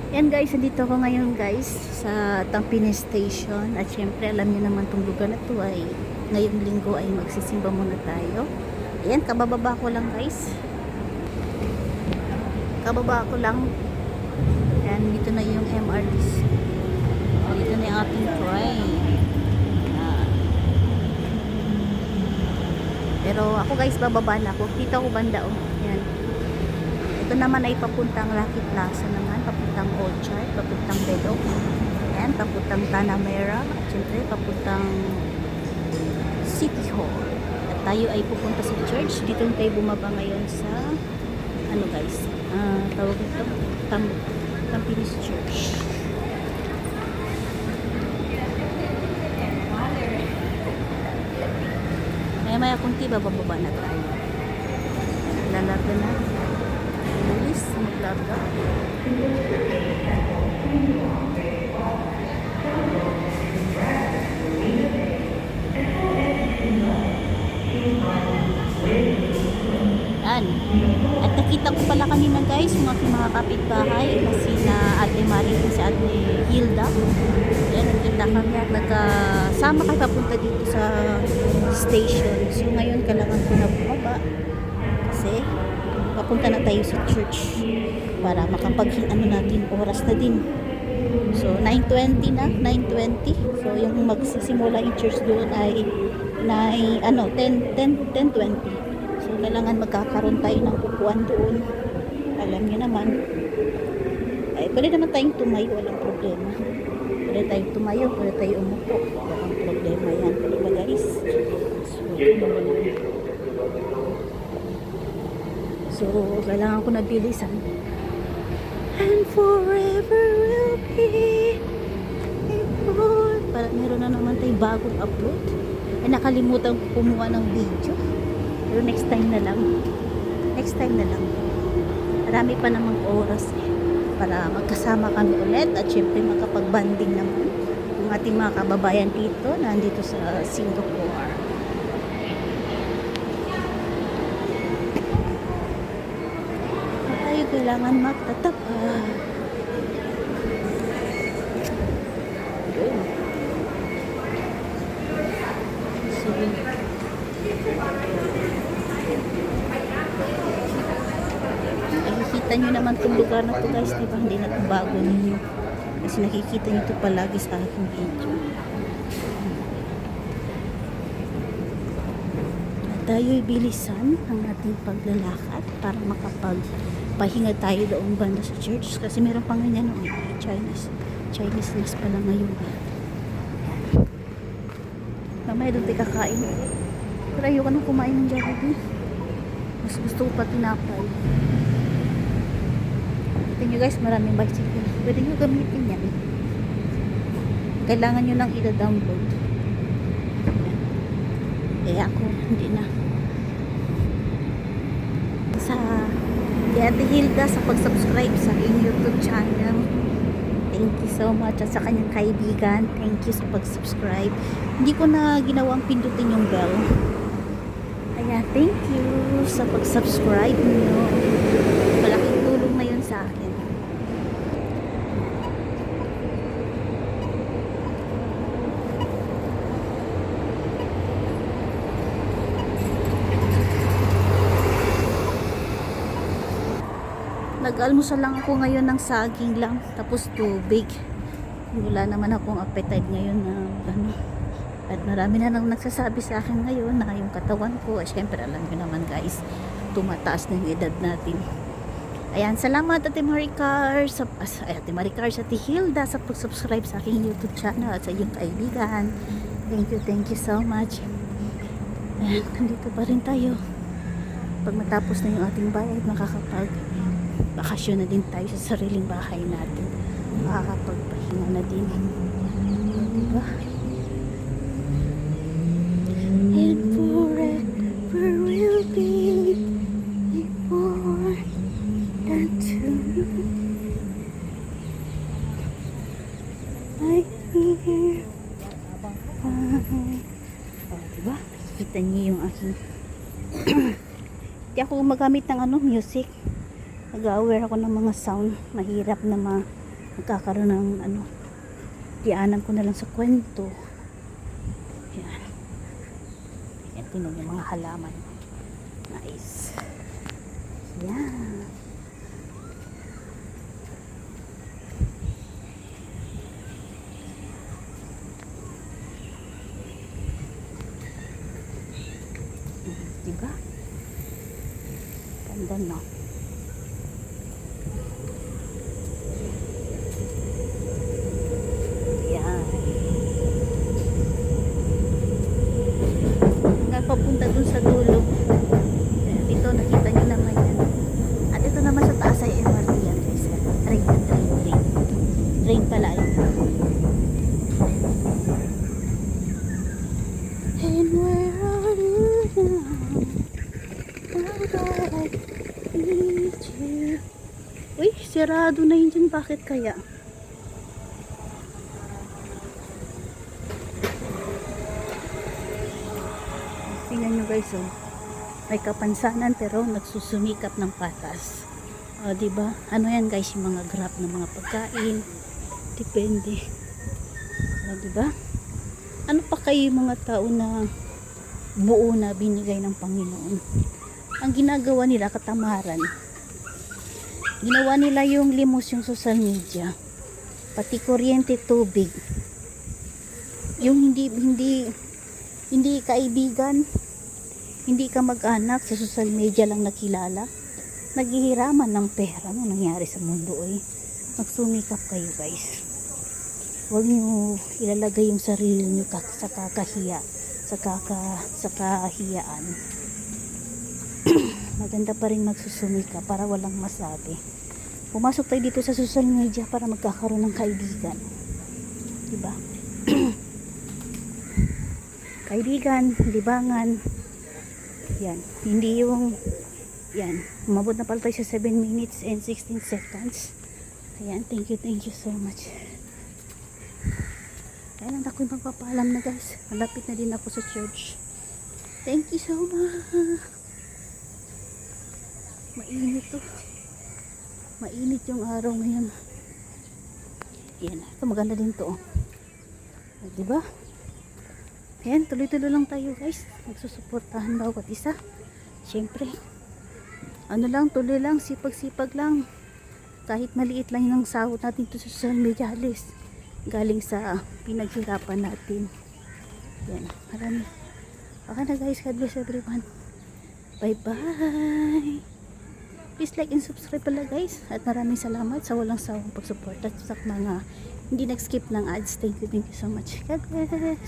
Yan guys, nandito ako ngayon guys sa Tampines Station. At syempre alam niyo naman tong lugar na to ay ngayong linggo ay magsisimba muna tayo. Ayan, kabababa ko lang guys. Kababa ko lang. Ayan, dito na yung MRT. Dito na yung ating train. Ayan. Pero ako guys, bababa na ako. Kita ko banda oh. Ayan. Ito naman ay papuntang Lucky Plaza naman, papuntang Orchard, papuntang Bedok, ayan, papuntang Tanamera, at syempre papuntang City Hall. At tayo ay pupunta sa church. Dito tayo bumaba ngayon sa, ano guys, tawag ito, Tampines Church. Maya kunti bababa na tayo. Lalarga na. Bilis, maglarga. Yan. At nakita ko pala kanina guys, yung aking mga kapitbahay na sina Ate Marie at si Ate Hilda. Yan, nakita kami at nagkasama kayo papunta dito sa station. So ngayon kailangan ko na bumaba kasi papunta na tayo sa church para makapag-ano natin, oras na din. So 9:20 na, 9:20. So yung magsisimula yung church doon ay 10:20. So kailangan magkakaroon tayo ng upuan doon. Alam niyo naman. Ay pwede naman tayong tumayo, walang problema. Pwede tayong tumayo, pwede tayong umupo. Walang problema yan. Pwede ba guys? So kailangan ko na bilisan. And forever will be equal. Parang meron na naman tayong bagong upload. Ay nakalimutan ko kumuha ng video. Pero next time na lang. Next time na lang. Marami pa namang oras para magkasama kami ulit. At syempre makapag-banding naman yung ating mga kababayan dito. Nandito sa Singapore. Tayo kailangan magtatapat. So, nakikita nyo naman itong lugar na to guys, diba? Hindi na ito bago ninyo kasi nakikita nyo ito palagi sa aking video. At tayo'y bilisan ang ating paglalakad para makapagpahinga tayo doon banda sa church kasi meron pang ganyan no, Chinese ness pala ngayon. Mamaya doon tayo kakain. Pero ayoko nang kumain ng Jollibee. Mas gusto ko pa tinapay. Ito nyo guys, maraming bicycle. Pwede nyo gamitin yan. Kailangan nyo lang i-download. Kaya ako, hindi na. Sa Ate Hilda sa pag-subscribe sa aking YouTube channel. Thank you so much. At sa kanyang kaibigan, thank you sa pag-subscribe. Hindi ko na ginawang pindutin yung bell. Kaya thank you sa pag-subscribe niyo. Malaking tulong na yun sa akin. Nag-almusal lang ako ngayon ng saging lang. Tapos tubig. Wala naman akong appetite ngayon na ano. At marami na nang nagsasabi sa akin ngayon na yung katawan ko, syempre alam nyo naman guys, tumataas na yung edad natin. Ayan, salamat Ate Maricar sa Ate Maricar sa Ate Hilda sa pag-subscribe sa aking YouTube channel at sa iyong kaibigan. Thank you so much. Ayan, nandito pa rin tayo. Pag matapos na yung ating bayad, makakapag-bakasyon na din tayo sa sariling bahay natin. Makakapagpahinga na din. Diba? And forever will be more than two. I hear. Diba? Kita niyo yung aking Hindi ako gumagamit ng music. Nag-aware ako ng mga sound. Mahirap na magkakaroon ng ano, dianan ko na lang sa kwento. Yan. Yan, tinan yung mga halaman. Nice. Yan. Diba? Ganda, no? Yan. Hanggang papunta dun sa dulo. Dito nakita nyo naman yan. At ito naman sa taas ay MRT yan, guys. Train pala yun. And where are you now? Uy, sirado na yun dyan. Bakit kaya? Tingnan nyo guys, oh. May kapansanan pero nagsusumikap ng patas. O, diba? Ano yan guys, yung mga grab ng mga pagkain. Depende. O, diba? Ano pa kayo mga tao na buo na binigay ng Panginoon? Ang ginagawa nila, katamaran. Ginawa nila yung limos, yung social media. Pati kuryente, tubig. Yung hindi kaibigan, hindi ka mag-anak, sa social media lang nakilala. Naghihiraman ng pera. Ano nangyari sa mundo eh? Magsumikap kayo guys. Huwag niyo ilalagay yung sarili niyo sa kakahiya, sa kahiyaan. Maganda pa rin magsusumika para walang masabi. Pumasok tayo dito sa social media para magkakaroon ng kaibigan. Diba? Kaibigan, libangan. Yan. Hindi yung yan. Umabot na pala tayo sa 7 minutes and 16 seconds. Ayan. Thank you so much. Ayan, ako'y magpapaalam na guys. Malapit na din ako sa church. Thank you so much. Mainit to. Mainit yung araw ngayon. Yan. Ito maganda din to. Oh. Diba? Ayan, tuloy-tuloy lang tayo guys. Magsusuportahan bawat isa. Siyempre. Ano lang, tuloy lang. Sipag-sipag lang. Kahit maliit lang yung sahod natin to sa social media, halos galing sa pinaghirapan natin. Yan. Marami. Okay na guys. God bless everyone. Bye-bye. Please like and subscribe pala guys. At maraming salamat sa walang sawang pagsuporta sa mga hindi nag-skip ng ads. Thank you so much. God bless.